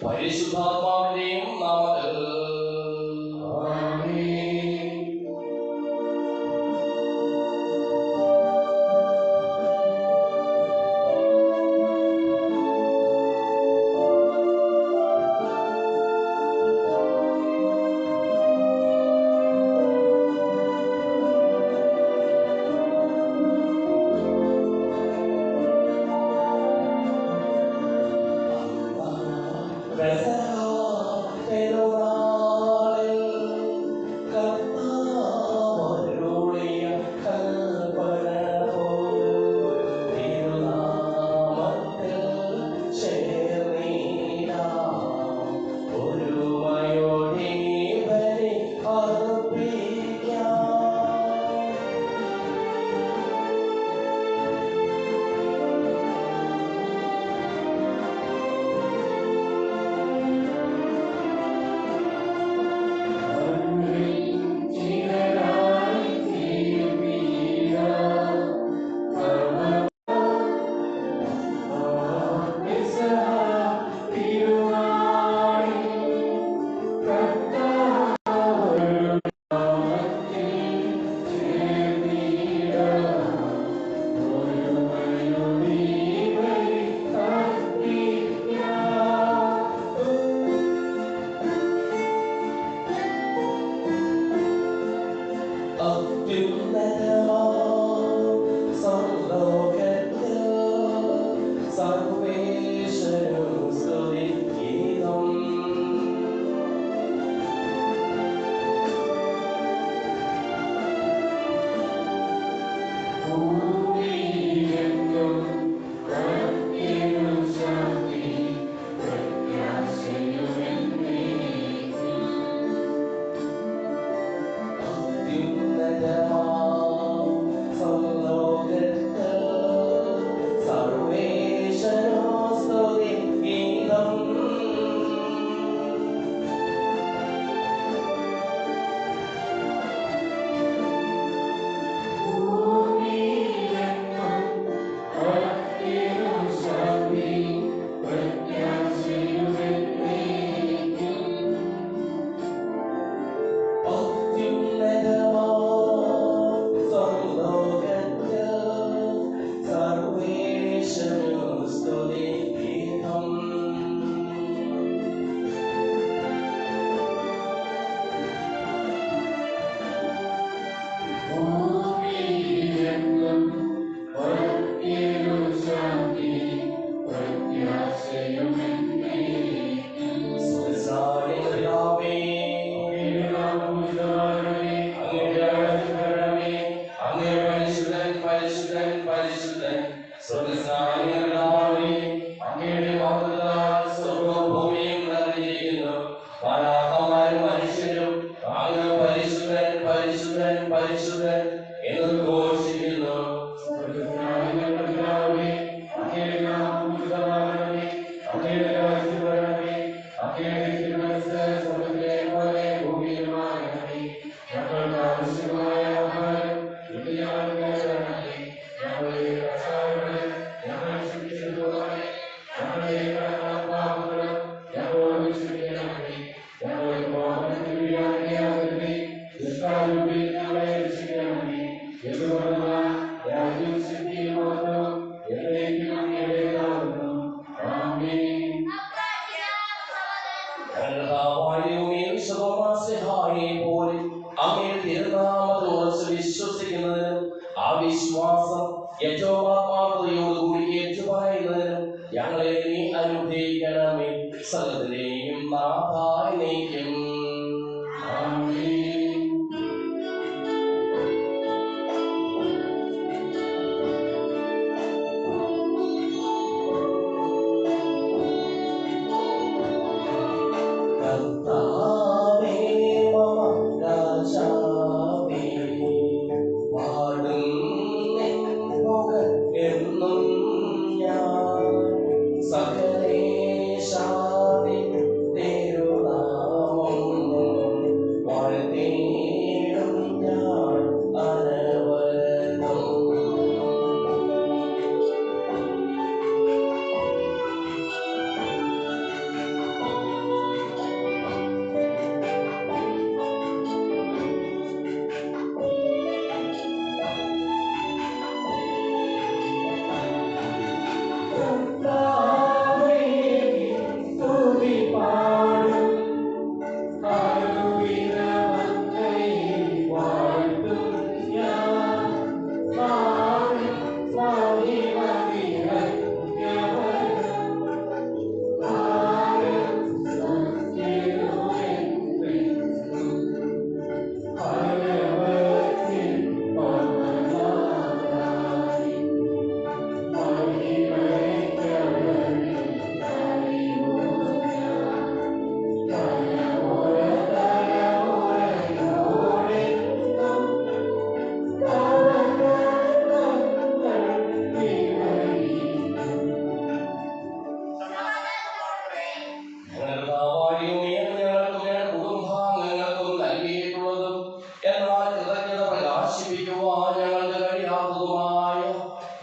പരിശുദ്ധാത്മാവിന്റെയും നാമത്തിൽ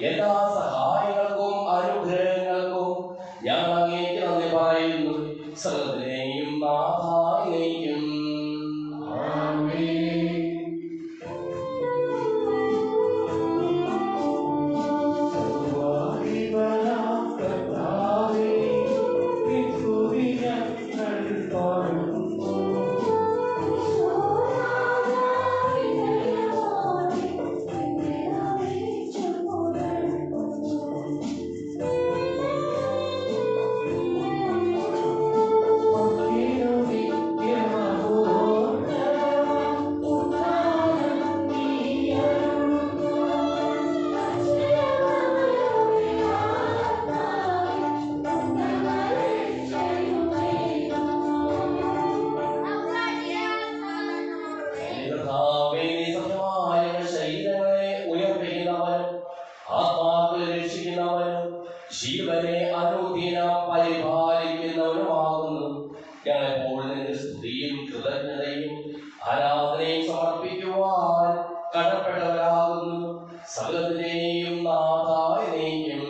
എല്ലാ സഹായങ്ങൾക്കും അനുഗ്രഹങ്ങൾക്കും ഞങ്ങൾ അങ്ങേക്ക് നന്ദി പറയുന്നു. സകലത്തിനെയും നാഥായിലേക്കും ജീവനെ അനുദിനം പരിപാലിക്കുന്നവനുമാകുന്നു. ഞങ്ങളെപ്പോൾ നിന്റെ സ്തുതിയും കൃതജ്ഞതയും ആരാധനയും സമർപ്പിക്കുവാൻ കടപ്പെട്ടവരാകുന്നു. സകലത്തിനെയും നാഥായിലേക്കും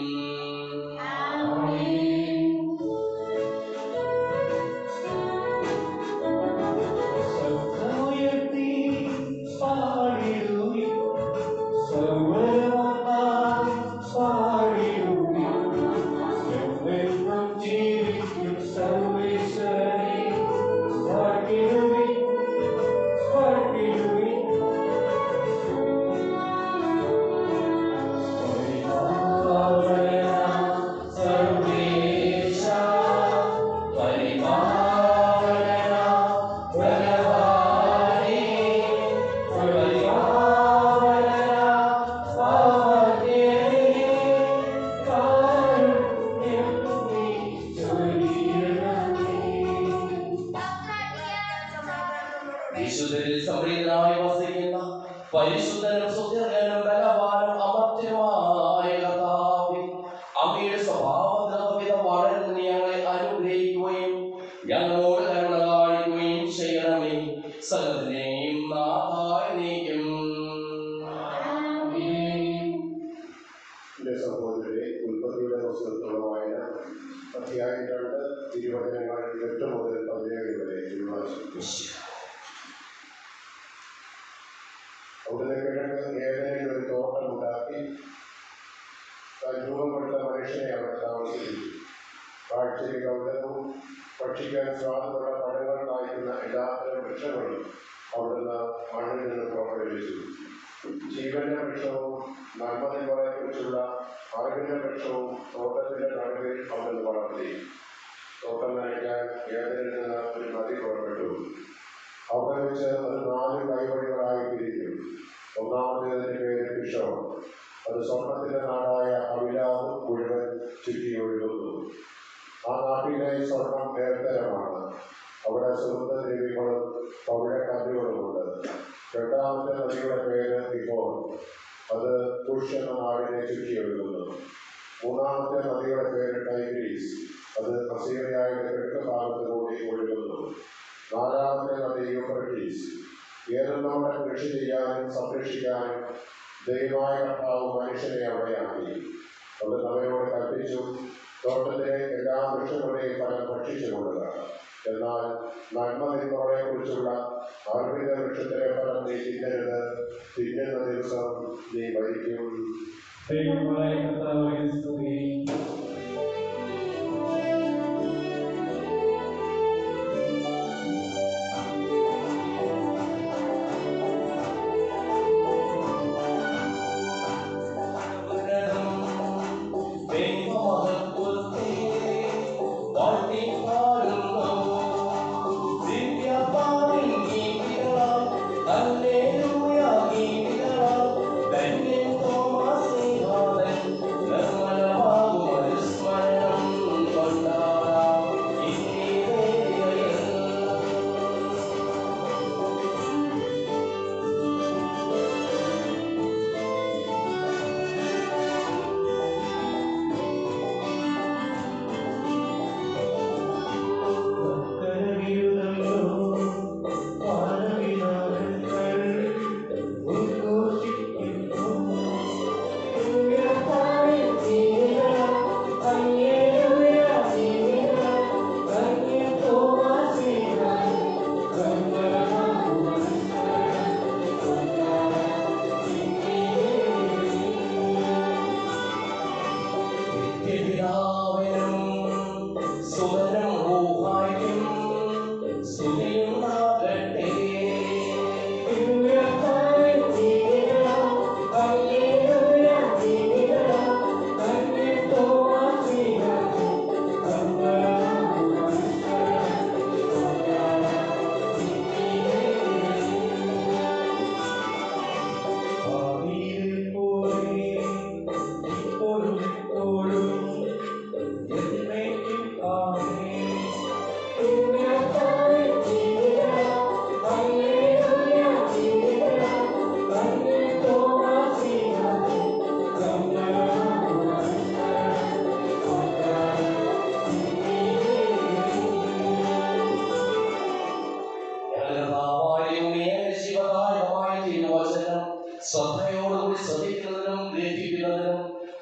പരിശുദ്ധനും സുദീർഘനും ബലവാനും അമർത്യനുമായ കർത്താവേ, അങ്ങയുടെ സ്വഭാവദ്രവ്യത വളർന്ന് ഞങ്ങളെ അനുഗ്രഹിക്കുകയും ഞങ്ങളോട് കരുണ കാണിക്കുകയും ചെയ്യണമേ. സകലത്തിനെയും നാഥായിലേക്കും സഹോദരരെ, ഉൽപ്പത്തിയുടെ പുസ്തകത്തിലുള്ള വായന അധ്യായം 2 തിരുവചനങ്ങൾ 8 മുതൽ 17 വരെ. അവിടുന്ന് കിഴക്ക് ഏതെങ്കിലും ഒരു തോട്ടമുണ്ടാക്കി താൻ രൂപപ്പെടുത്ത മനുഷ്യനെ അവിടെ താമസിപ്പിച്ചു. കാഴ്ചയിൽ കൗതുകവും ഭക്ഷിക്കാൻ സ്വാദമുള്ള പഴങ്ങൾ കായ്ക്കുന്ന എല്ലാത്തരം വൃക്ഷങ്ങളും അവിടുന്ന് മണ്ണിൽ നിന്ന് പുറപ്പെടുവിച്ചു. ജീവന്റെ വൃക്ഷവും നന്മതികളെക്കുറിച്ചുള്ള അറിവിന്റെ വൃക്ഷവും തോട്ടത്തിന്റെ നടുവിൽ അവിടുന്ന് വളർത്തി. തോട്ടം നനയ്ക്കാൻ ഏതെങ്കിലും നിന്ന് ഒരു നദി പുറപ്പെട്ടു. അവിടെ വെച്ച് അത് 4 കൈവഴികളായി പിരിക്കും. ഒന്നാമത്തേതിന്റെ പേര് പിഷോൺ. അത് സ്വർണത്തിന്റെ നാടായ അവിലാദ് മുഴുവൻ ചുറ്റി ഒഴുകുന്നു. ആ നാട്ടിലെ സ്വർണം ഏർത്തരമാണ്. അവിടെ സുഗന്ധദ്രവ്യങ്ങളും പവിഴക്കല്ലുകളുമുണ്ട്. രണ്ടാമത്തെ നദിയുടെ പേര് ഇബോൺ. അത് കുഷ് എന്ന നാടിനെ ചുറ്റി ഒഴുകുന്നു. മൂന്നാമത്തെ നദിയുടെ പേര് ടൈഗ്രീസ്. അത് അസീറിയയുടെ കിഴക്ക് ഭാഗത്ത് കൂടി ഒഴുകുന്നു. നാലാമത്തെ നദി യൂഫ്രട്ടീസ്. ഏതെന്നോടെ കൃഷി ചെയ്യാനും സംരക്ഷിക്കാനും ദൈവമായ കർത്താവ് മനുഷ്യനെ അവിടെയാക്കി. അത് അവരോട് കൽപ്പിച്ചു, തോട്ടത്തിലെ എല്ലാ വൃക്ഷങ്ങളുടെയും ഫലം ഭക്ഷിച്ചു കൊള്ളുക. എന്നാൽ നന്മതിന്മകളെ കുറിച്ചുള്ള അറിവിന്റെ വൃക്ഷത്തിലെ ഫലം നീ തിന്നരുത്. തിന്നുന്ന ദിവസം നീ മരിക്കും. Hallelujah,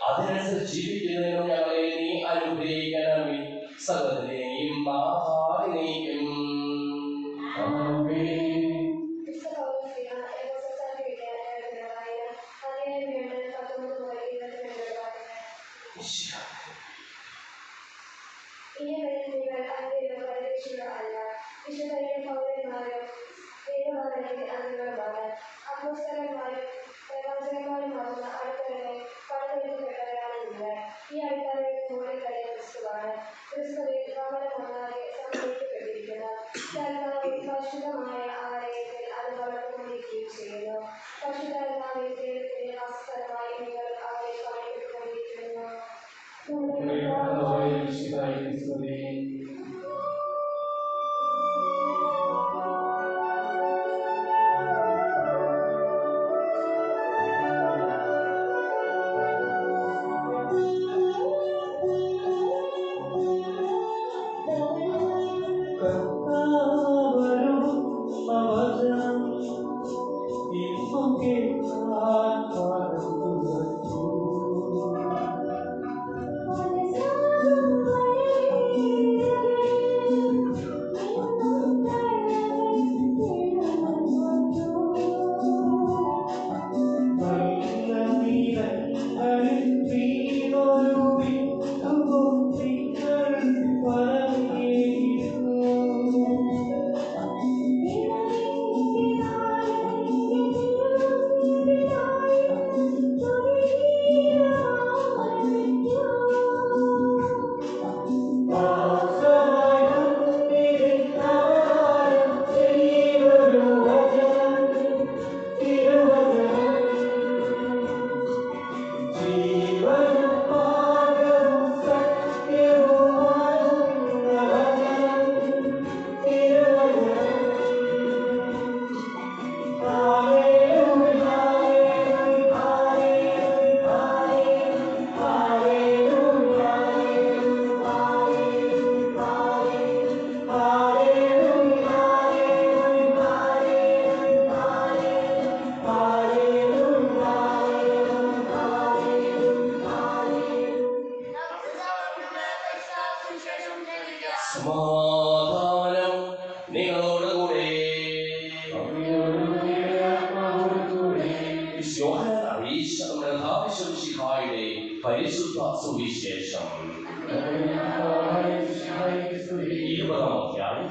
അതിനനുസരിച്ച് ജീവിക്കുന്നതിനും ഞങ്ങളെ നീ അനുഗ്രഹിക്കണമേ. സകലതിനെയും നാഥാദിനേക്കും. സമാധാനം നിങ്ങളോടുകൂടെ. യോഹന്നാൻ അറിയിച്ച നമ്മുടെ കർത്താവിന്റെ പരിശുദ്ധ സുവിശേഷം 20-ാം അധ്യായം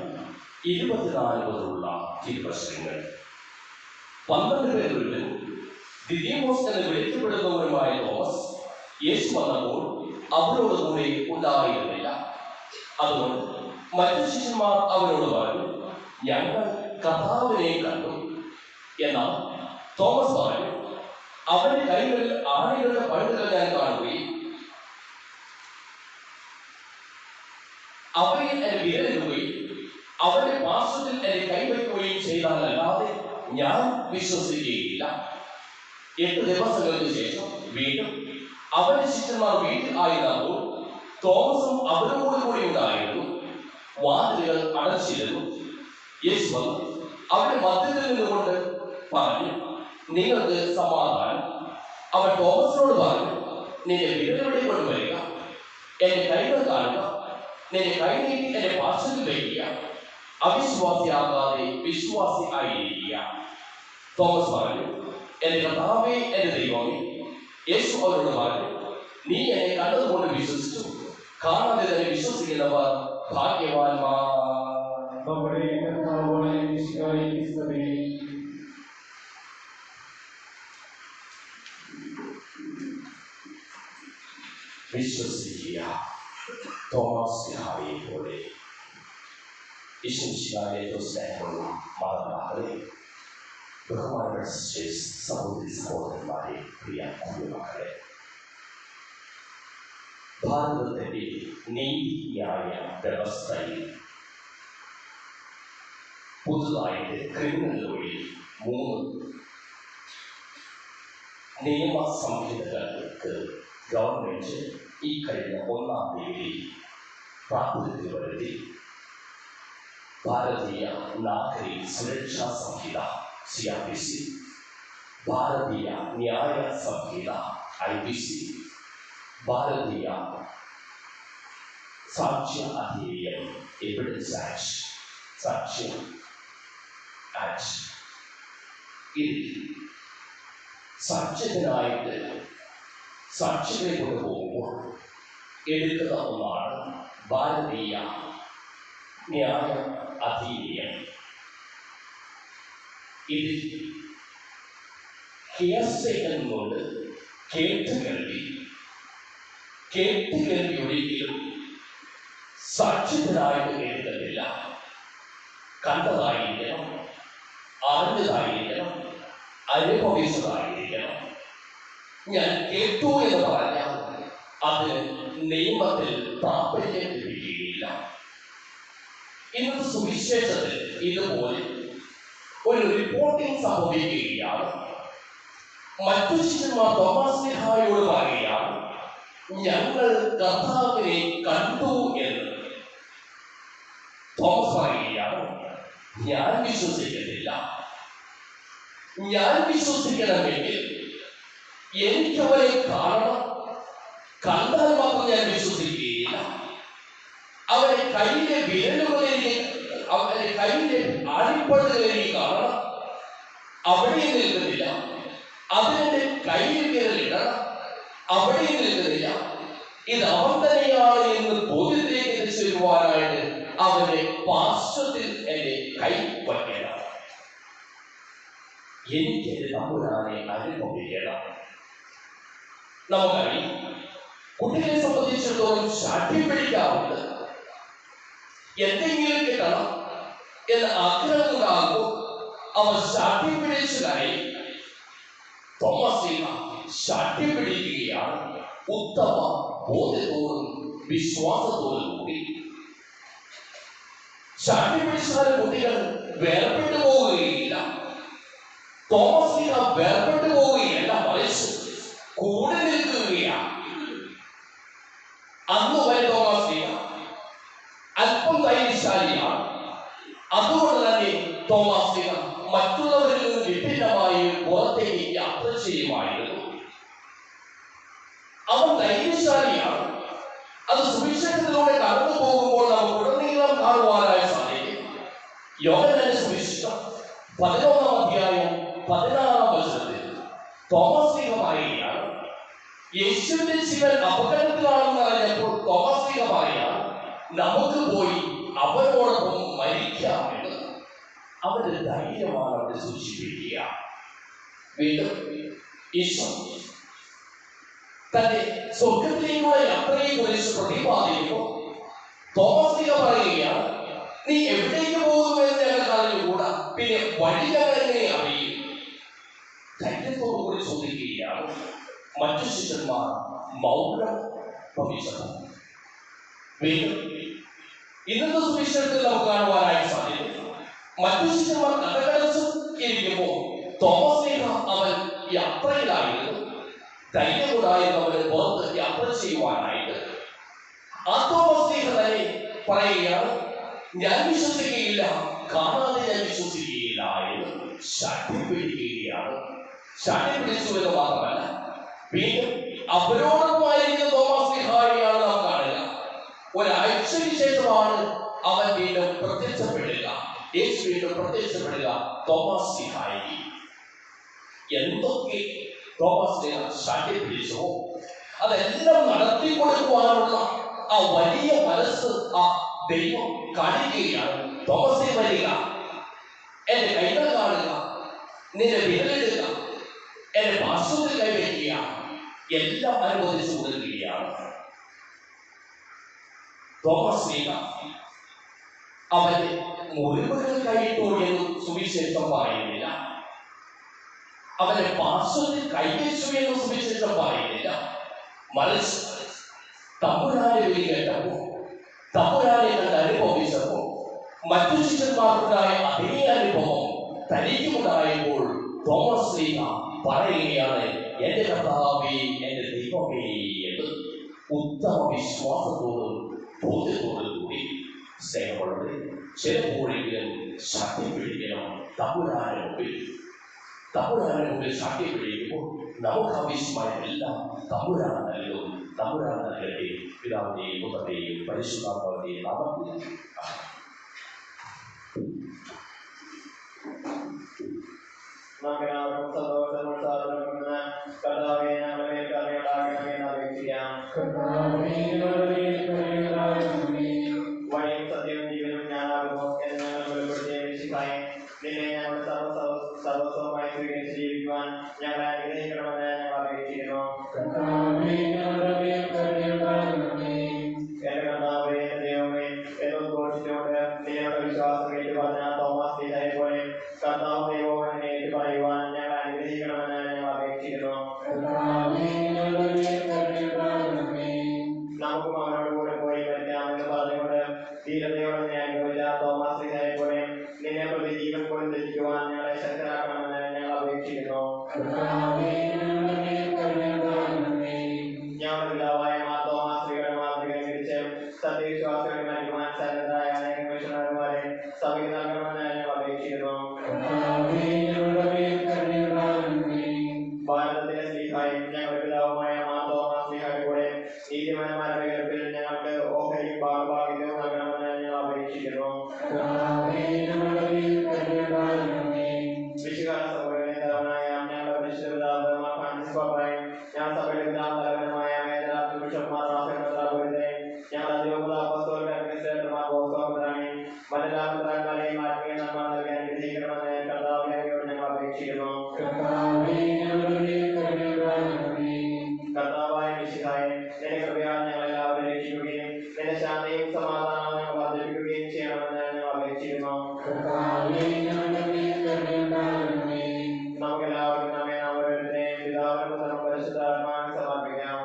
24 മുതലുള്ള തിരുവചനങ്ങൾ. 12 പേരിൽ ദിദിമോസ് എന്ന് വിളിക്കപ്പെടുന്നവരുമായ തോമസ് യേശു വന്നപ്പോൾ അവരോടുകൂടി ഉണ്ടായിരുന്നില്ല. അതുകൊണ്ട് മറ്റു ശിഷ്യന്മാർ അവരോട് പറഞ്ഞു, ഞങ്ങൾ കർത്താവിനെ കണ്ടു. എന്നാൽ തോമസ് പറഞ്ഞു, അവന്റെ കൈകളിൽ ആണികളുടെ പഴുതുകൾ ഞാൻ കാണുകയും അവയിൽ എന്നെ വിരലിടുകയും അവന്റെ പാർശ്വത്തിൽ എന്നെ കൈവയ്ക്കുകയും ചെയ്താലല്ലാതെ ഞാൻ വിശ്വസിക്കുകയില്ല. 8 ദിവസങ്ങൾക്ക് ശേഷം വീണ്ടും അവന്റെ ശിഷ്യന്മാർ വീട്ടിൽ ആയിരുന്നപ്പോൾ തോമസും അവരോട് കൂടി ഉണ്ടായിരുന്നു. വാതിലുകൾ അടച്ചിരുന്നു. യേശു വന്നു അവരുടെ മധ്യത്തിൽ നിന്നുകൊണ്ട് പറഞ്ഞു, നിങ്ങൾക്ക് സമാധാനം. അവൻ തോമസിനോട് പറഞ്ഞു, നിന്റെ വിരലുകളെ കൊണ്ടുവരിക, എന്റെ കൈകൾ കാണുക, നിന്റെ കൈ നീട്ടി എന്റെ പാർശ്വത്തിൽ വയ്ക്കുക. അവിശ്വാസിയാകാതെ വിശ്വാസി ആയിരിക്കുക. തോമസ് പറഞ്ഞു, എന്റെ കർത്താവേ, എന്റെ ദൈവമേ. യേശു അവരോട് പറഞ്ഞു, നീ എന്നെ കണ്ടതുകൊണ്ട് വിശ്വസിച്ചു, കാണാതെ തന്നെ വിശ്വസിക്കുന്നവർ ഭാഗ്യവാന്മാർ. വിശ്വസിക്കുക. തോമസിനെ പോലെ വിശ്വസിക്കാതെ സ്നേഹമുള്ള മാതാപിതാക്കളെ, ബഹുമാനപ്പെട്ട സഹോദരി സഹോദരന്മാരെ, പ്രിയ കുഞ്ഞുമക്കളെ, ഭാരതത്തിന്റെ നീതിന്യായ വ്യവസ്ഥയിൽ പുതുതായിട്ട് ക്രിമിനൽ വഴി 3 നിയമ സംഹിതകൾക്ക് ഗവൺമെന്റ് ഈ കഴിഞ്ഞ 1-ാം തീയതി പ്രാബല്യത്തിൽ വരുത്തി. ഭാരതീയ നാഗരിക സുരക്ഷാ സംഹിത CRPC, ഭാരതീയ ന്യായ സംഹിത IPC, ഭാരതീയ സാക്ഷ്യ അധീനം എവിഡൻസ് ആക്ട്, സാക്ഷ്യം ആക്ട്. ഇതിൽ സാക്ഷ്യത്തിനായിട്ട് സാക്ഷികളെ കൊണ്ടുപോകുമ്പോൾ എടുക്കുന്ന ഒന്നാണ് ഭാരതീയ ന്യായ അധീനം. ഇതിൽ കൊണ്ട് കേട്ടുകേൾവി ഒരിക്കലും സാക്ഷ്യത്തിനായിട്ട് എഴുതത്തില്ല. കണ്ടതായിരിക്കണം, അറിഞ്ഞതായിരിക്കണം, അനുഭവിച്ചതായിരിക്കണം. ഞാൻ കേട്ടു എന്ന് പറഞ്ഞാൽ അത് നിയമത്തിൽ താല്പര്യം ലഭിക്കുകയില്ല. ഇന്നത്തെ സുവിശേഷത്തിൽ ഇതുപോലെ ഒരു റിപ്പോർട്ടിംഗ് സംഭവിക്കുകയാണ്. മറ്റു ശിഷ്യന്മാർ തോമാസ്ലീഹായോട് പറയുകയാണ്, ഞങ്ങൾ കർത്താവിനെ കണ്ടു എന്ന്. തോമസ് പറയുകയാണ്, ഞാൻ വിശ്വസിക്കുന്നില്ല. ഞാൻ വിശ്വസിക്കണമെങ്കിൽ എനിക്കവരെ കാണണം. കണ്ടാൽ മാത്രം ഞാൻ വിശ്വസിക്കുകയില്ല. അവരെ കയ്യിലെ വിരലുകളിലേക്ക്, അവരെ കയ്യിലെ ആണിപ്പഴുകളിലേക്ക് കാണണം. അവിടെ നിൽക്കുന്നില്ല. അതിനെ കയ്യിൽ വിരലിടണം. അവിടെ നിൽക്കുന്നില്ല. ഇത് അവൻ തന്നെയാണ് എന്ന് ബോധ്യത്തിലേക്ക് എത്തിച്ചു വരുവാനായിട്ട് അവന്റെ പാർശ്വത്തിൽ എന്റെ കൈ വയ്ക്കണം. എനിക്ക് തമ്പുരാനെ അനുഭവിക്കണം. നമുക്കറിയാം, കുട്ടികളെ സംബന്ധിച്ചിടത്തോളം ശാഠ്യം പിടിക്കാറുണ്ട്. എന്തെങ്കിലും കിട്ടണം എന്ന് ആഗ്രഹമുണ്ടാകുമ്പോൾ അവർ ശാഠ്യം പിടിച്ചു കരയും. തോമസ് ശാഠ്യം പിടിക്കുകയാണ്. ഉത്തമ ബോധത്തോടും വിശ്വാസത്തോടും കൂടി. ശാഠ്യം പിടിച്ചാൽ കുട്ടികൾ വേർപെട്ടു പോവുകയില്ല. തോമസ് വേർപെട്ടു പോവുകയല്ല, മറിച്ച് കൂടെ നിൽക്കുകയാണ്. അന്ന് വരെ തോമസ് അല്പം ധൈര്യശാലിയാണ്. അതുകൊണ്ട് തന്നെ തോമസ് മറ്റുള്ളവരിൽ നിന്ന് വിഭിന്നമായി പുറത്തേക്ക് യാത്ര ചെയ്യുമായിരുന്നു. അവൻ ധൈര്യശാലിയാണ്. അത് സുവിശേഷത്തിലൂടെ കടന്നു പോകുമ്പോൾ നമുക്ക് ഉടനീളം കാണുവാനായി സാധിക്കും. യോഹന്നാന്റെ സുവിശേഷം 11-ാം അധ്യായം 16-ാം വചനത്തിൽ തോമസ് പറയുകയാണ്, യേശുവിന്റെ ജീവൻ അപകടത്തിലാണെന്ന് അറിഞ്ഞപ്പോൾ തോമസ് പറയുകയാണ്, നമുക്ക് പോയി അവനോടൊപ്പം മരിക്കാമെന്ന്. അവന്റെ ധൈര്യമാണ് അവിടെ സൂചിപ്പിക്കുക. വീണ്ടും ഈശോ തന്റെ സ്വർഗത്തിലേക്കുള്ള യാത്രയെ കുറിച്ച് പ്രതിപാദിക്കുമ്പോൾ തോമസ് പറയുകയാണ്, നീ എവിടേക്ക് പോകുമെന്ന് ഞങ്ങൾക്ക് അറിഞ്ഞുകൂടാ, പിന്നെ വഴി ഞങ്ങൾ എങ്ങനെ അറിയും? ധൈര്യത്തോടു കൂടി ചോദിക്കുകയാണ്. മറ്റു ശിഷ്യന്മാർ മൗനം ഭവിച്ചത്. വീണ്ടും ഇന്നത്തെ സുവിശേഷത്തിൽ നമുക്ക് കാണുവാനായി സാധിക്കും. മറ്റു ശിഷ്യന്മാർ കഥകളച്ച് ഇരിക്കുമ്പോൾ തോമസ് അവൻ യാത്രയിലായിരുന്നു. ധൈര്യമുണ്ടായിരുന്നു അവന് പുറത്ത് യാത്ര ചെയ്യുവാനായിട്ട്. ആ തോമസ് തന്നെ പറയുകയാണ്, ഞാൻ വിശ്വസിക്കുകയില്ല, കാണാതെ ഞാൻ വിശ്വസിക്കുകയില്ല എന്ന് ശാഠ്യം പിടിക്കുകയാണ്. ശാഠ്യം പിടിച്ചു എന്ന് മാത്രമല്ല, വീണ്ടും അവരോടൊപ്പമായിരിക്കുന്ന തോമസ്ലീഹായാണ് നാം കാണുക. ഒരാഴ്ചയ്ക്ക് ശേഷമാണ് അവൻ വീണ്ടും പ്രത്യക്ഷപ്പെടുക. യേശു വീണ്ടും പ്രത്യക്ഷപ്പെടുക തോമസ്ലീഹായി. എന്തൊക്കെ തോമസ്ലീഹ ശാഠ്യം പിടിച്ചോ അതെല്ലാം നടത്തി കൊടുക്കുവാനുള്ള ആ വലിയ മനസ്സ് ആ ദൈവം കാണിക്കുകയാണ്. തോമസേ വരിക, എന്റെ കൈകൾ കാണുക, നിന്റെ വിരലിടുക, എന്റെ പാർശ്വത്തിൽ കൈവയ്ക്കുക, എല്ലാം അനുവദിച്ചു കൊടുക്കുകയാണ്. തോമസ് അവന്റെ മുറിവുകൾ കൈയിട്ടു എന്ന് സുവിശേഷം പറയുന്നില്ല. അവന്റെ പാർശ്വത്തിൽ കൈവച്ചു എന്ന് സുവിശേഷം പറയുന്നില്ല. മറിച്ച് തമ്പുരാനെ വിളി കേട്ടപ്പോ, തമ്പുരാനെ കണ്ട് അനുഭവിച്ചപ്പോ, മറ്റു ശിഷ്യന്മാർക്കുണ്ടായ അതേ അനുഭവം തനിക്കുമുണ്ടായപ്പോൾ തോമസ് പറയുകയാണ്, എന്റെ കർത്താവേ, എന്റെ ദൈവമേ എന്ന് ഉത്തമ വിശ്വാസത്തോടും ബോധ്യത്തോടും കൂടി. സ്നേഹമുള്ളവരെ, ചിലപ്പോഴെങ്കിലും ശാഠ്യം പിടിക്കണം. തമ്പുരാന്റെ മുമ്പിൽ ശാഠ്യം പിടിക്കുമ്പോൾ നമുക്ക് ആവശ്യമായ എല്ലാം തമ്പുരാൻ നൽകും. തമ്പുരാൻ നൽകട്ടെ. പിതാവിന്റെയും പുത്രന്റെയും പരിശുദ്ധാത്മാവിന്റെയും നാമത്തിൽ. വഴിയും സത്യവും ജീവനും ഞാനാകുന്നു എന്ന് ഞങ്ങൾ വെളിപ്പെടുത്തിയ മിശിഹായെ, നിന്നെ ഞങ്ങൾ സർവസ്വമായി സ്വീകരിച്ച് ജീവിക്കുവാൻ ഞങ്ങളെ അനുഗ്രഹിക്കണമെന്ന് ഞങ്ങൾ അപേക്ഷിക്കുന്നു. എന്റെ കർത്താവേ, എന്റെ ദൈവമേ, എന്നുദ്ഘോഷിച്ചുകൊണ്ട് നിങ്ങളുടെ വിശ്വാസം ഏറ്റുപറഞ്ഞ തോമസ് ലീഹയെ പോലെ കർത്താവ് ദൈവവും എന്നെ ഏറ്റുപറയുവാൻ ഞങ്ങളെ അനുഗ്രഹിക്കണമെന്ന് ഞങ്ങൾ അപേക്ഷിക്കുന്നു. നമുക്കും അവനോട് കൂടെ പോയി മരിക്കാമെന്ന് പറഞ്ഞുകൊണ്ട് ധീരതയോടെ നിന്നെ അനുഭവിച്ച തോമസ് ലീഹയെ പോലെ നിന്നെ പ്രതി ജീവൻ പോലും ത്യജിക്കുവാൻ ഞങ്ങളെ ശക്തരാക്കണമെന്ന് ഞങ്ങൾ അപേക്ഷിക്കുന്നു. ഞങ്ങളുടെ പിതാവായ തോമസ് ലീഹയുടെ മാതൃകയെ വിരിച്ച് സത്യവിശ്വാസികളുടെ മരിക്കുവാൻ സന്നദ്ധരായ അനേകം മിഷണറിമാരെ സഭയ്ക്ക് നൽകണമെന്ന് ഞങ്ങൾ അപേക്ഷിക്കുന്നു. ഭാരതത്തിലെ സ്ലീഹായും ഞങ്ങളുടെ പിതാവുമായ തോമസ് ലീഹയുടെ കൂടെ നീതിമാന്മാരുടെ ഗർഭത്തിൽ ഞങ്ങൾക്ക് ഓഹരിയും ഭാഗഭാഗ്യവും നൽകണമെന്ന് ഞങ്ങൾ അപേക്ഷിക്കുന്നു. വിശുകാല സഭയുടെ നേതാവായ ഞങ്ങളുടെ പരിശുദ്ധ പിതാവ് ഫ്രാൻസിസ് പാപ്പായും ഞങ്ങൾ സഭയുടെ പിതാവ് തലവനുമായ മേധാവി ബിഷപ്പ്മാർ റാഫേൽ ഞങ്ങൾ മറ്റെല്ലാവരെയും ആത്മീയ നന്മ നൽകി അനുഗ്രഹിക്കണമെന്ന് കർത്താവിനോട് ഞങ്ങൾ അപേക്ഷിക്കുന്നു. കർത്താവായ മിശിഹായെ, നിന്റെ കൃപയാൽ ഞങ്ങൾ എല്ലാവരും രക്ഷിക്കുകയും നിന്റെ ശാന്തിയും സമാധാനവും ഞങ്ങൾ വർദ്ധിപ്പിക്കുകയും ചെയ്യണമെന്ന് ഞങ്ങൾ അപേക്ഷിക്കുന്നു. നമുക്കെല്ലാവർക്കും നമ്മെ ഓരോരുത്തരെയും പിതാവിനും പുത്രനും പരിശുദ്ധാത്മാവിനും സമർപ്പിക്കാം.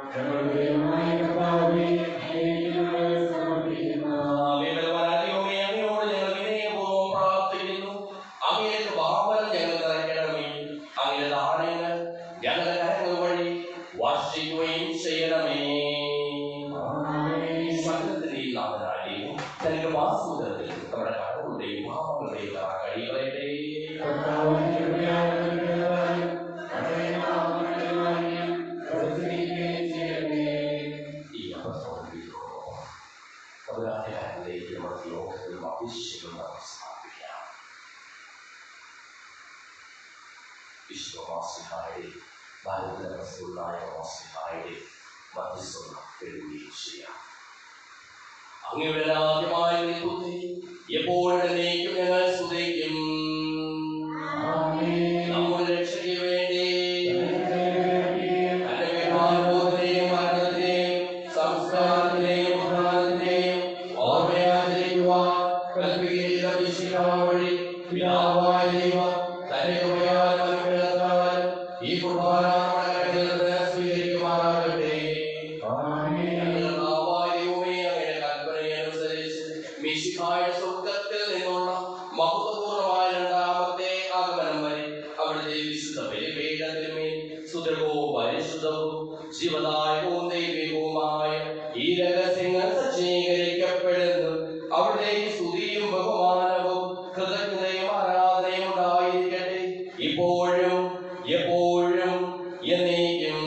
നമ്മുടെ കടകളുടെയും പാപങ്ങളുടെയും കഴികളെ ഈ അവസരത്തിലോ കബരാധികാരിലേക്ക് നമ്മുടെ യോഗത്തിൽ അഭിഷേകം സമർപ്പിക്കാം. വിശ്വമാസിഹായുടെ ഭാരതീയമായ മാസിഹായുടെ മധ്യസ്ഥം തേടുകയും ചെയ്യാം. അങ്ങയുടെ ആദ്യമായ എപ്പോഴും ഞങ്ങൾ സ്തുതിക്കും. നമ്മുടെ രക്ഷയ്ക്ക് വേണ്ടി സംസ്കാരത്തിനെയും ഓർമ്മയാചരിക്കുവാൻ വഴി പിതാവായ ദൈവം തന്റെ ഈ കുർബാന സ്വീകരിക്കുമാറാകട്ടെ. സ്വർഗത്തിൽ നിന്നുള്ള മഹത്വപൂർണമായ രണ്ടാമത്തെ ആഗമനം വരെ അവിടുത്തെ വിശുദ്ധ ബലിപീഠത്തിന്മേൽ സുദൃഢവും പരിശുദ്ധവും ജീവദായകവും ദൈവികവുമായ ഈ രഹസ്യങ്ങൾ സജ്ജീകരിക്കപ്പെടുന്നു. അവിടുത്തെ സ്തുതിയും ബഹുമാനവും കൃതജ്ഞതയും ആരാധനയും ഉണ്ടായിരിക്കട്ടെ, ഇപ്പോഴും എപ്പോഴും എന്നേക്കും.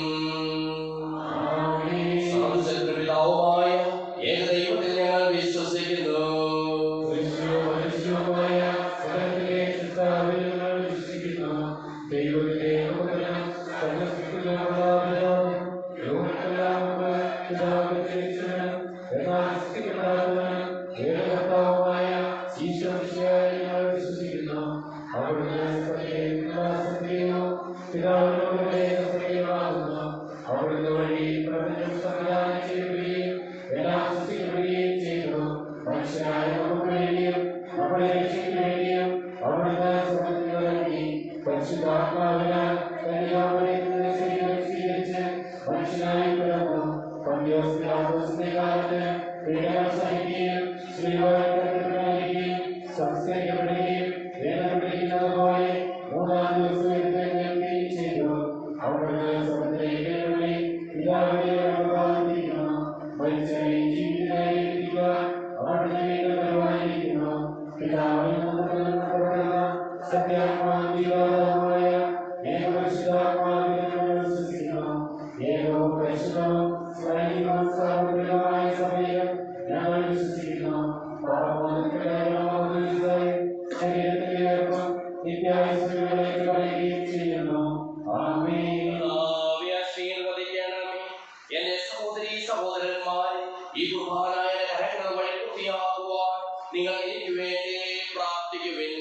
സഹോദരീ സഹോദരന്മാരെ, ഈ കുർബാനായ കരങ്ങൾ വഴി പൂർത്തിയാകുവാൻ നിങ്ങൾ എനിക്ക് വേണ്ടി പ്രാർത്ഥിക്കുവിൻ.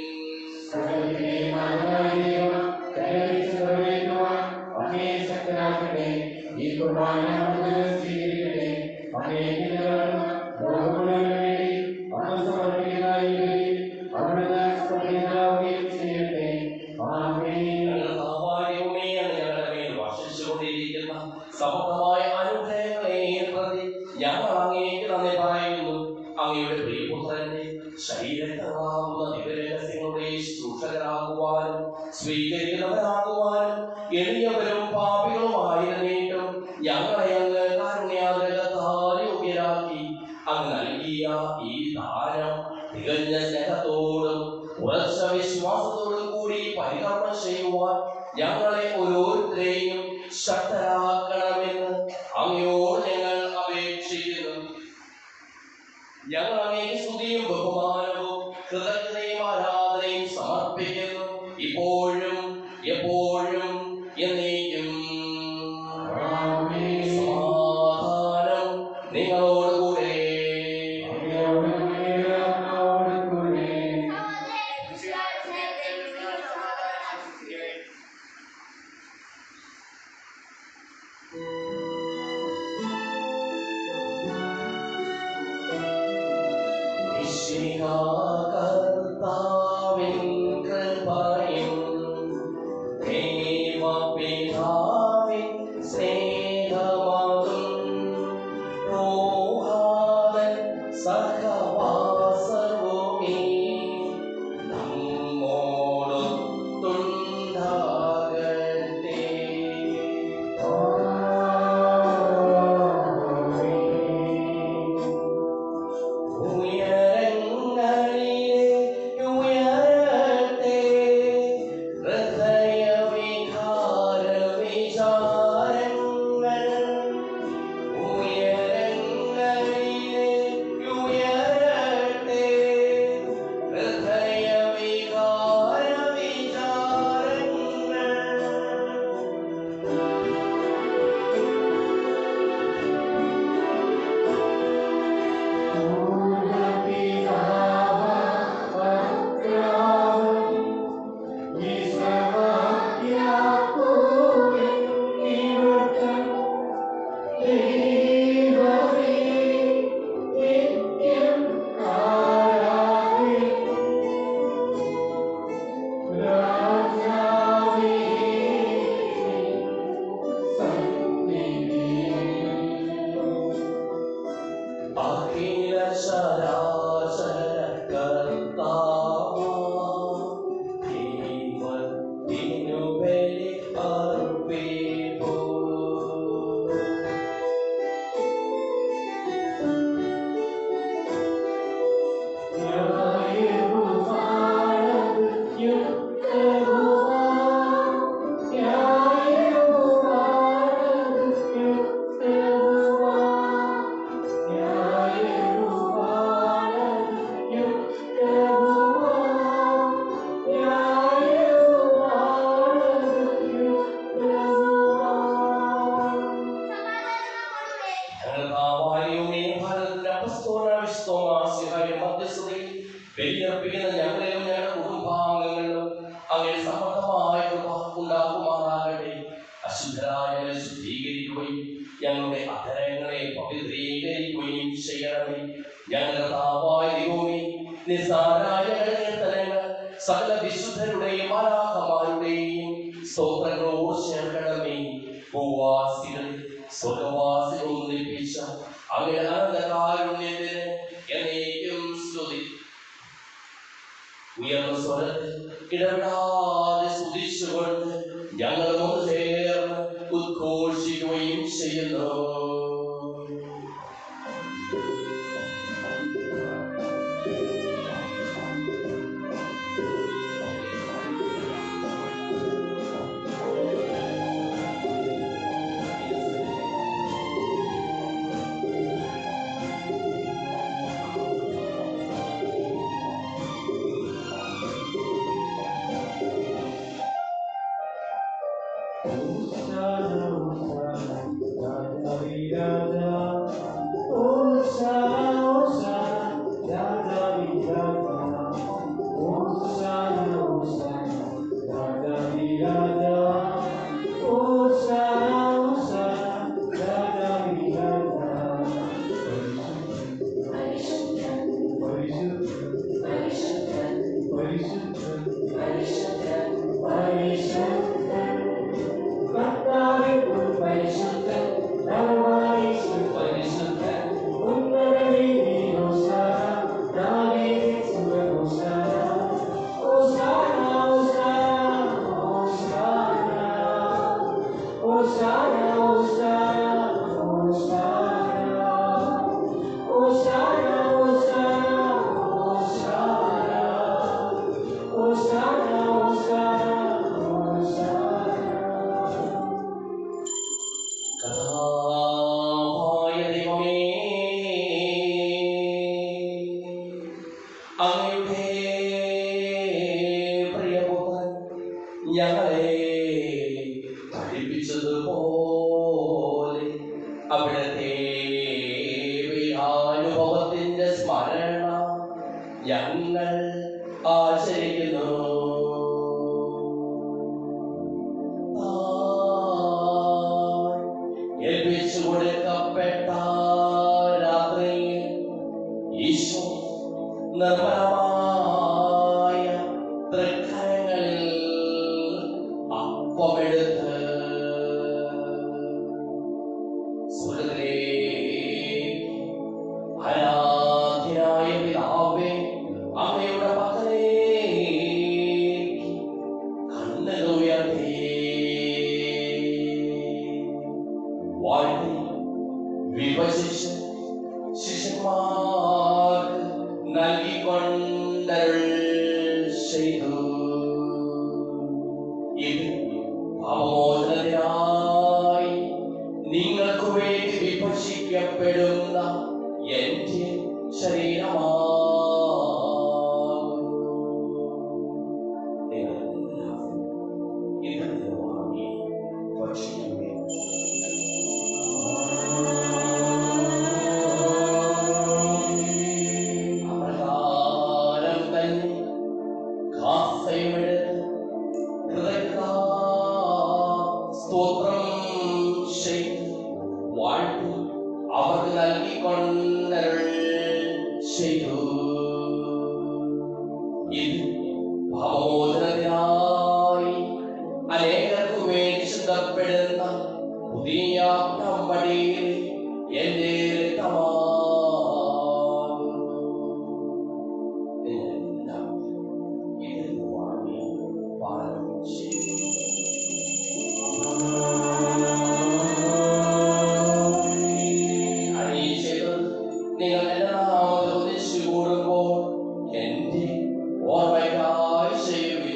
ഈ കുർബാന സ്വീകരിക്കട്ടെ. സമൃദ്ധമായ അനുഗ്രഹങ്ങളെ പ്രതി ഞങ്ങൾ അങ്ങേക്ക് നന്ദി പറയുന്നു. അങ്ങയുടെ പ്രിയപുത്രന്റെ ശരീരങ്ങളാകുന്ന ദിവരഹസ്യങ്ങളുടെ ശുശ്രൂഷകരാകുവാനും സ്വീകരിക്കുന്നവരാകുവാനും എളിയവരും പാപികളുമായിരുന്നിട്ടും ഞങ്ങളെ അങ്ങ് കാരുണ്യാഗ്രഹത്താൽ യോഗ്യരാക്കി. അങ്ങ് നൽകിയ ഈ ദാനം തികഞ്ഞ സ്നേഹത്തോടും ഉറച്ച വിശ്വാസത്തോടും കൂടി പരികർമ്മം ചെയ്യുവാൻ ഞങ്ങളെ ഓരോരുത്തരെയും ശക്തരാക്കണമെന്ന് അങ്ങയോട് ഞങ്ങൾ അപേക്ഷിക്കുന്നു. ഞങ്ങൾ അങ്ങേക്ക് സ്തുതിയും ബഹുമാനവും കൃതജ്ഞതയും ആരാധനയും സമർപ്പിക്കുന്നു, ഇപ്പോഴും എപ്പോഴും എന്നേക്കും. സമാധാനം നിങ്ങളോടുകൂടെ. കർത്താവിൻ കൃപയും ദൈവപിതാവിൻ സ്നേഹമതും റൂഹാദൻ സഹവാസവുമീ നമ്മോടൊത്തുണ്ടാകട്ടെ. ബലിയർപ്പിക്കുന്ന ഞങ്ങളിലും ഞങ്ങളുടെ കുടുംബാംഗങ്ങളിലും അങ്ങനെ സമർത്ഥമായ കൃപ ഉണ്ടാകുമാറാകട്ടെ. അശുദ്ധരായവരെ ശുദ്ധീകരിക്കുകയും ഞങ്ങളുടെ അധരങ്ങളെ പവിത്രീകരിക്കുകയും ചെയ്യണമേ. ഞങ്ങളുടെ താവായ ദൈവമേ, നിസ്സാരായ തലങ്ങൾ സകല വിശുദ്ധരുടെയും മാലാഖമാരുടെയും സ്തോത്രങ്ങളോട് ചേർക്കണമേ. ഭൂവാസികളെ സ്വർഗവാസികൾ ഒന്നിപ്പിച്ച അങ്ങനെ അനന്തകാരുണ്യത്തിന് എന്നേക്കും സ്തുതി. ഉയർന്ന സ്വരത്തിൽ ഇടപെടാതെ സ്തുതിച്ചുകൊണ്ട് ഞങ്ങൾ ഒന്ന് ചേർന്ന് ഉദ്ഘോഷിക്കുകയും ചെയ്യുന്നു. Raja നിർമ്മലമായ തൃക്കരങ്ങളിൽ അപ്പമെടുത്ത് ആരാധ്യനായ പിതാവേ, അങ്ങയുടെ പക്കലേക്ക് കണ്ണുകൾ ഉയർത്തി വാഴ്ത്തി വിഭജിച്ച് ശിശുമാർക്ക് നൽകിക്കൊണ്ടരുൾ ചെയ്തു. ഇത് പാപമോചനത്തിനായി നിങ്ങൾക്ക് വേണ്ടി വിഭജിക്കപ്പെടുന്ന എന്റെ ശരീരമാകുന്നു. നിങ്ങളെല്ലാവരും ഇതിൽ നിന്ന് വാങ്ങി ഭക്ഷിക്കുവിൻ. അപ്രകാരം തന്നെ കാസയുമെടുത്ത് സ്തോത്രം ചെയ്ത് വാഴ്ത്തി അവർക്ക് നൽകിക്കൊണ്ടരുൾ ചെയ്തു. ഇത് പാപമോചനത്തിനായി അനേകർക്കു വേണ്ടി ശുദ്ധപ്പെടുന്ന പുതിയ ഉടമ്പടിയിൽ എന്റെ രക്തമാകുന്നു. നിങ്ങളെല്ലാവരും ഇതിൽ വാങ്ങി പാനം ചെയ്യും. നിങ്ങൾ എന്റെ നാമത്തിൽ ഒന്നിച്ചു കൂടുമ്പോൾ എന്റെ ഓർമ്മയ്ക്കായി ചെയ്യുവിൻ.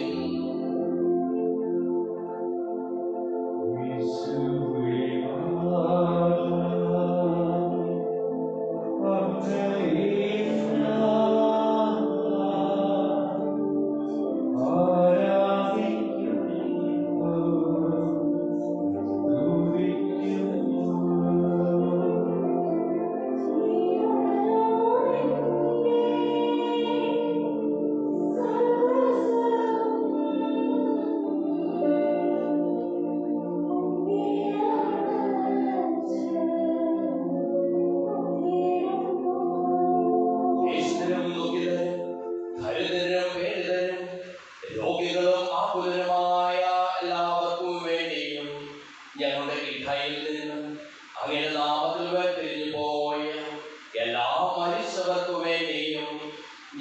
രോഗികളും ആകുലരുമായ എല്ലാവർക്കും വേണ്ടിയും ഞങ്ങളുടെ ഇടയിൽ നിന്ന് അങ്ങയുടെ നാമത്തിൽ വേർതിരിഞ്ഞു പോയ എല്ലാ മനുഷ്യർക്കു വേണ്ടിയും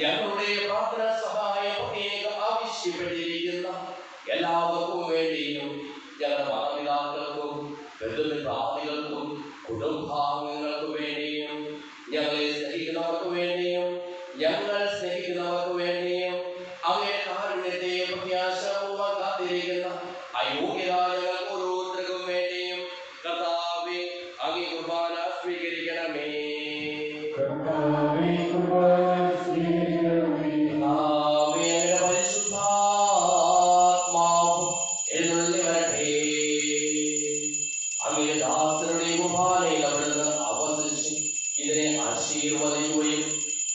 ഞങ്ങളുടെ പ്രാർത്ഥന സഹായം പ്രത്യേകം ആവശ്യപ്പെട്ടിരിക്കുന്ന എല്ലാവർക്കും വേണ്ടിയും ഞങ്ങളുടെ മാതാപിതാക്കൾക്കും ബന്ധുമിത്രാദികൾക്കും കുടുംബാംഗങ്ങൾക്കു വേണ്ടിയും ഞങ്ങളെ സ്നേഹിക്കുന്നവർക്ക് വേണ്ടിയും ഞങ്ങൾ സ്നേഹിക്കുന്നവർക്ക് വേണ്ടിയും അങ്ങയുടെ കാരുണ്യത്തെ പ്രത്യാശപൂർവ്വം കാത്തിരിക്കുന്ന അയോഗ്യരായ ഞങ്ങൾക്ക് ഓരോരുത്തർക്കും വേണ്ടിയും കർത്താവേ അങ്ങേ കുർബാന സ്വീകരിക്കണമേ. കർത്താവേ അങ്ങയുടെ പരിശുദ്ധാത്മാവ് എഴുന്നള്ളി വരട്ടെ. അങ്ങയുടെ ദാസരുടെ കുർബാനയിൽ അവിടുന്ന് ആവസിച്ച് ഇതിനെ ആശീർവദിക്കുകയും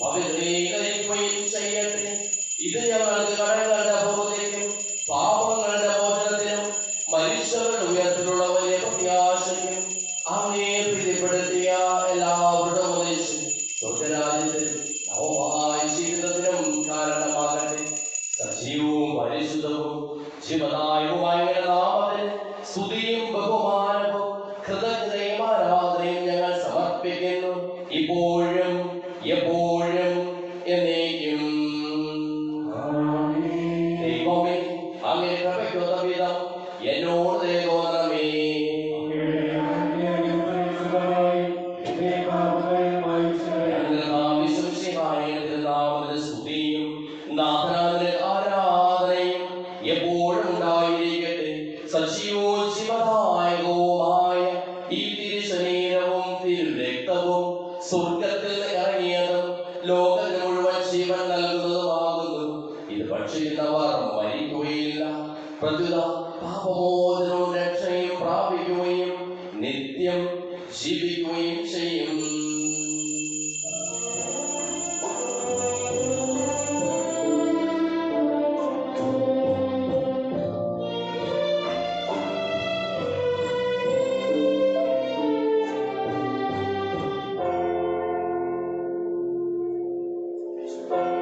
പവിത്രീകരിക്കുകയും ചെയ്യട്ടെ. ഇത് ഞങ്ങൾക്ക് കടങ്ങളുടെ പൂർത്തിക്കും പാപങ്ങളുടെ മോചനത്തിനും മനുഷ്യരുടെ ഉയർത്തിലുള്ള വലിയ പ്രത്യാശയ്ക്കും അങ്ങേ പ്രീതിപ്പെടുത്തിയ എല്ലാവരുടെ ഒന്നിച്ച് സ്വർഗരാജ്യത്തിൽ നവമായ ജീവിതത്തിനും കാരണമാകട്ടെ. സജീവവും പരിശുദ്ധവും ജീവദായകവുമായ നാമത്തിൽ സ്തുതിയും ബഹുമാനവും കൃതജ്ഞതയും ആരാധനയും ഞങ്ങൾ സമർപ്പിക്കുന്നു, ഇപ്പോഴും എപ്പോഴും എന്നേക്കും. ദൈവമേ, അങ്ങേ കൃപയ്ക്കൊത്ത വിധം എന്നോട് ദയ തോന്നണമേ. സ്തുതിയും ആരാധനയും എപ്പോഴും ഉണ്ടായിരിക്കട്ടെ. സജീവവും ജീവദായകവുമായ ഈ തിരുശരീരവും തിരുരക്തവും സ്വർഗത്തിൽ ഇറങ്ങിയതും ലോകത്തിന് മുഴുവൻ ജീവൻ നൽകുന്നതുമാകുന്നു. ഇത് ഭക്ഷിക്കുന്നവർ മരിക്കുകയില്ല, പ്രത്യുത പാപമോചനവും രക്ഷയും പ്രാപിക്കുകയും നിത്യം ജീവിക്കുകയും ചെയ്യും. Thank you.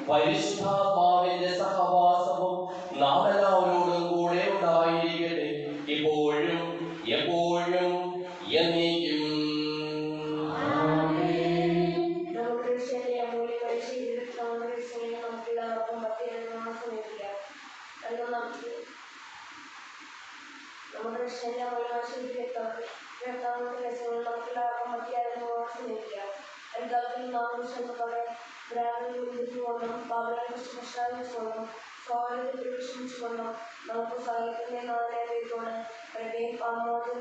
പരിശുദ്ധാത്മാവിന്റെ സഹവാസവും നാം എല്ലാവരോടും കൂടെ ഉണ്ടായിരിക്കട്ടെ, ഇപ്പോഴും എപ്പോഴും എന്നേക്കും. നമുക്ക് സഹായത്തിന്റെ നാളെയോട് പ്രമേയം ആമോദം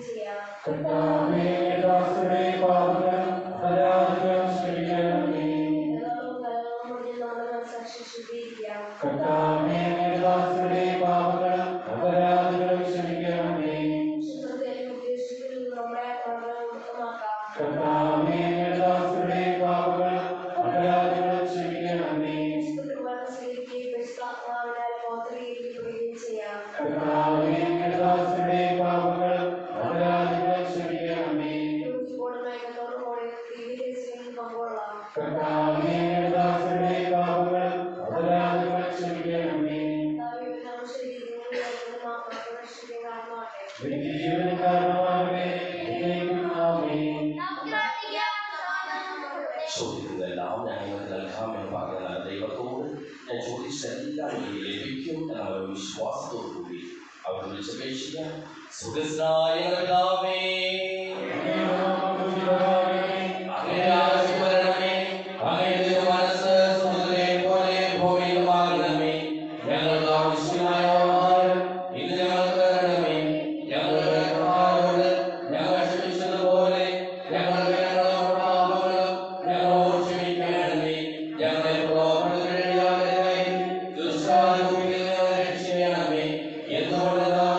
ചെയ്യാം. ചോദിക്കുന്നതെല്ലാം ഞങ്ങൾക്ക് നൽകാമെന്ന് പറഞ്ഞ ദൈവത്തോട് ഞാൻ ചോദിച്ചെല്ലാം ലഭിക്കും എന്നുള്ള വിശ്വാസത്തോടുകൂടി അവർ വിളിച്ചപേക്ഷിക്കാം. സുഖസ്നായ പിതാവേ, അങ്ങയുടെ രാജ്യം വരണമേ, അങ്ങയുടെ മനസ്സ് സ്വർഗ്ഗത്തിലെ പോലെ ഭൂമിയിലുമാകണമേ. ഞങ്ങൾക്ക് ആവശ്യമായ ആഹാരം ഇന്ന് ഞങ്ങൾക്ക് തരണമേ. ഞങ്ങളുടെ കടക്കാരോട് ഞങ്ങൾ ക്ഷമിച്ചതുപോലെ ഞങ്ങളുടെ പാപങ്ങളും ഞങ്ങളോട് ക്ഷമിക്കണമേ. ഞങ്ങളെ പ്രലോഭനത്തിലിടയാക്കരുതേ, ദുഷ്ടാരൂപിയിൽ നിന്ന് രക്ഷിക്കണമേ. എന്തുകൊണ്ടെന്നാൽ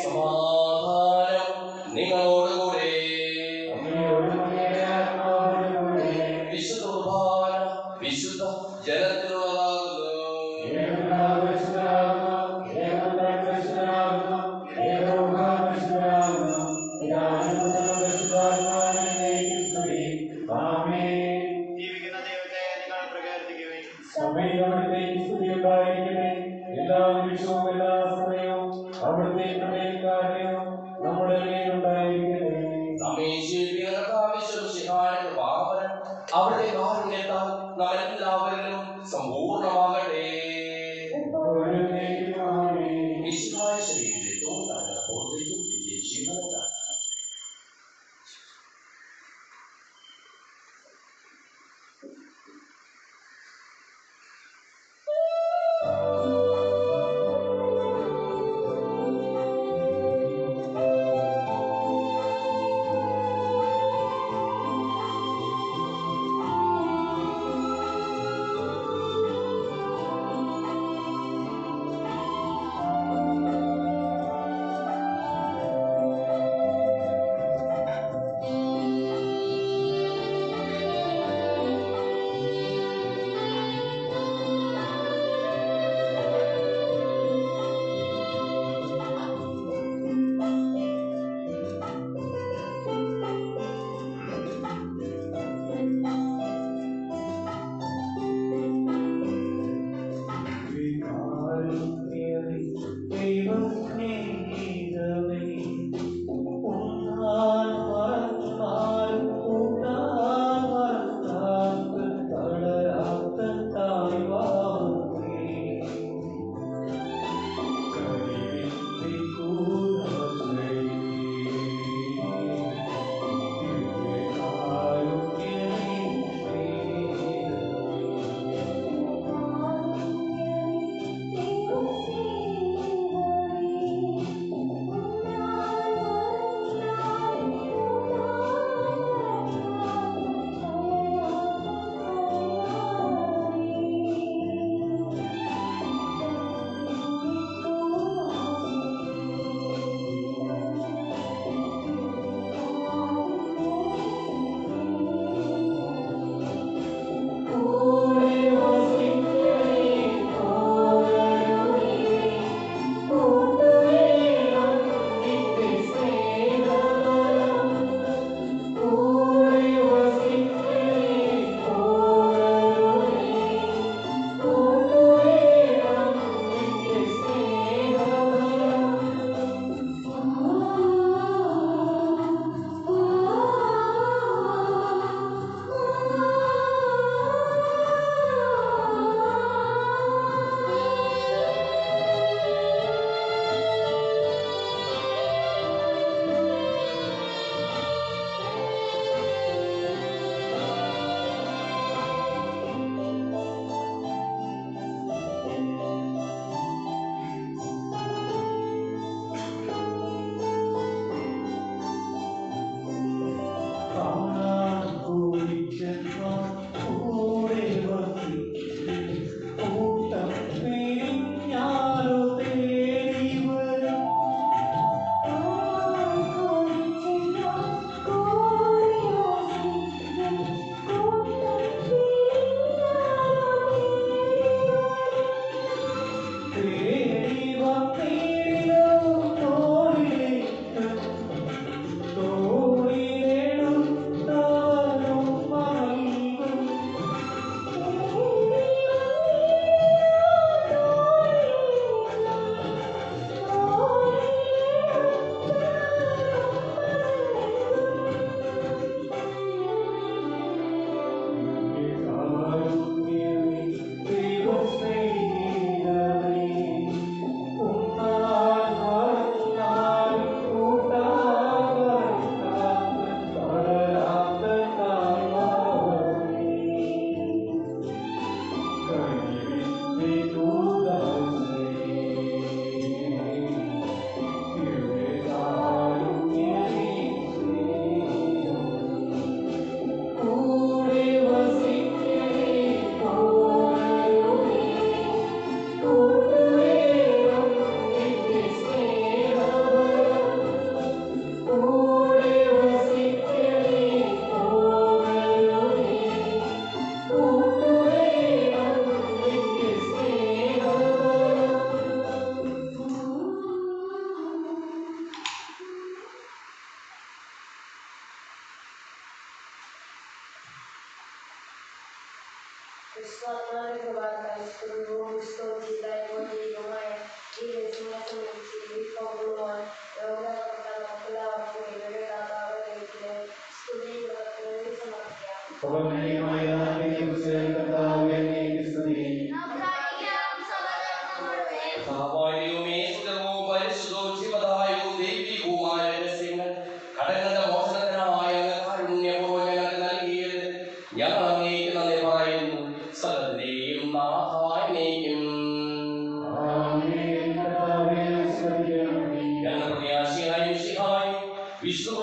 സമാധാനം നിങ്ങളോടുകൂടെ. വിശുദ്ധ കുർബാന വിശുദ്ധ ജനത്തിനുള്ളതാകുന്നു. ജീവിക്കുന്ന ദൈവത്തെ നിങ്ങൾ പ്രകീർത്തിക്കുവിൻ. എല്ലാ നിമിഷവും എല്ലാ സമയവും അവിടുത്തെ പ്രമേയക്കാരെയും നമ്മുടെ മേലുണ്ടായിരിക്കട്ടെ. അവിടുത്തെ കാരുണ്യത്താൽ നമ്മളെല്ലാവരിലും സമ്പൂർണ്ണമാകട്ടെ. വിശുദ്ധായ ശരീരത്തെ തോന്നാണ് പൂർത്തിക്കും ജീവനക്കാർ. Visu